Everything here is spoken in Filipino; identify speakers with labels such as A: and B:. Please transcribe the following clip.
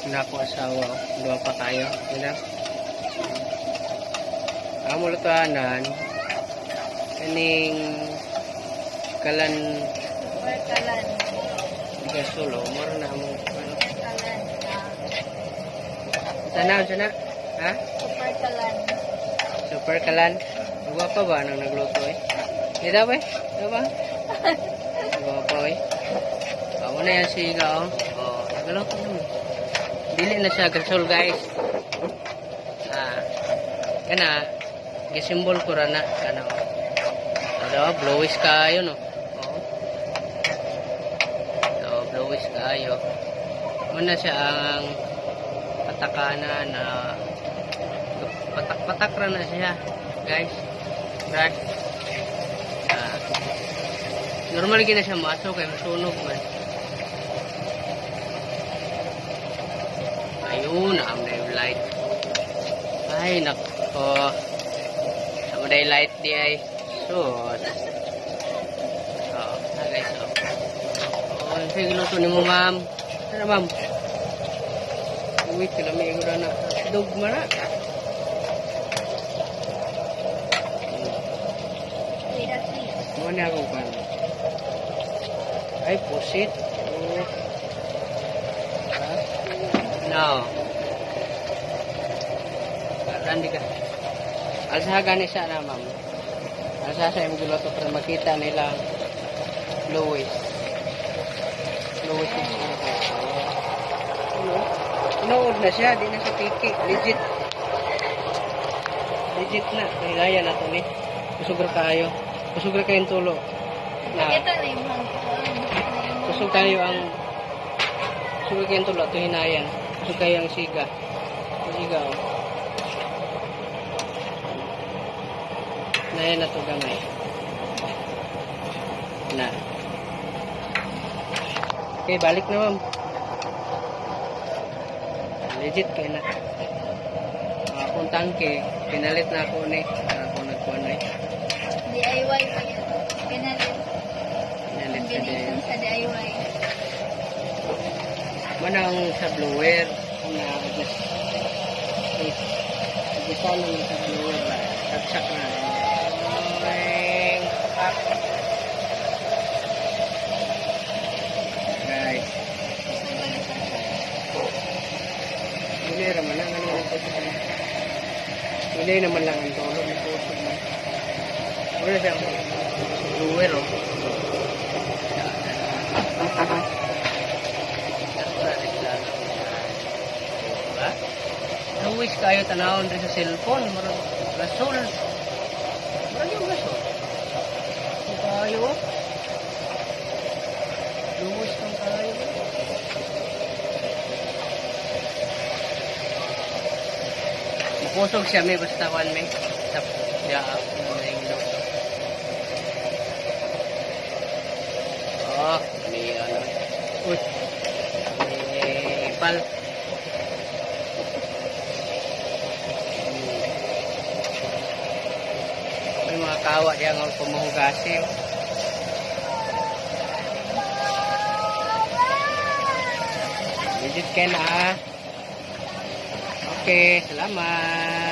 A: na ako asawa. Dua pa tayo. Yan. Amo lutuanan. Kaning kalan.
B: Super kalan.
A: Tiga sulo. Moro na mo.
B: Super kalan.
A: Sana. Ha?
B: Super kalan.
A: Super kalan. Dua pa ba nang nagluto eh? Di daw eh? Diba ba? Dua pa eh. Amo na yan siga oh. Oh, nagluto naman. Dili na siya gasol guys. Kana gisimbol ko ra na kana oh. Ano, blowish kayo no. Oh. So, blowish kayo. Muna siya ang patakana na patak-patak ra na siya, guys. Right? Normal gina siya maso kay masunog man. Ayun, am na yung light. Ay, nako. Am na yung light di ay. Sus. Oh, guys, oh. Oh, sige, luto ni mo, ma'am. Ano, ma'am? Uy, kilami ko na. Dogma na. Mana ako pa? Ay, pusit. Oh. No. Randi ka. Alsa gani siya na, ma'am. Alsa sa imong giluto para makita nila Louis. Louis is Inood na siya, di na siya piki. Legit. Legit na. Mahigaya na ito ni. Kusog kayo. Kusog kayong tulo. Na.
B: Ito na yung
A: Kusog kayo ang kusog kayong tulo. Ito hinayan. Kusog kayo ang siga. Siga oh. Hinayan na ito gamay. Na. Okay, balik na ma'am. Legit kayo na. Akong tangke, pinalit na ako ni. Ako nagkuhan na eh.
B: DIY pa yan. Pinalit.
A: Pinalit sa
B: Combination sa DIY.
A: Manang sa blower. Na, gusto naman sa blower ba? Saksak na. Guys. Hindi naman lang ano ito sa hindi naman lang ang tulog ng puso mo. Wala siyang blower oh. Diba? Luwis kayo tanawon rin sa cellphone. Marang gasol. Marang yung gasol. Kung kayo luwis kang kayo. Pusog siya may basta one may tap ya oh may ano uy may pal may mga kawa diyan ang pumuhugasin legit ka na okay salamat.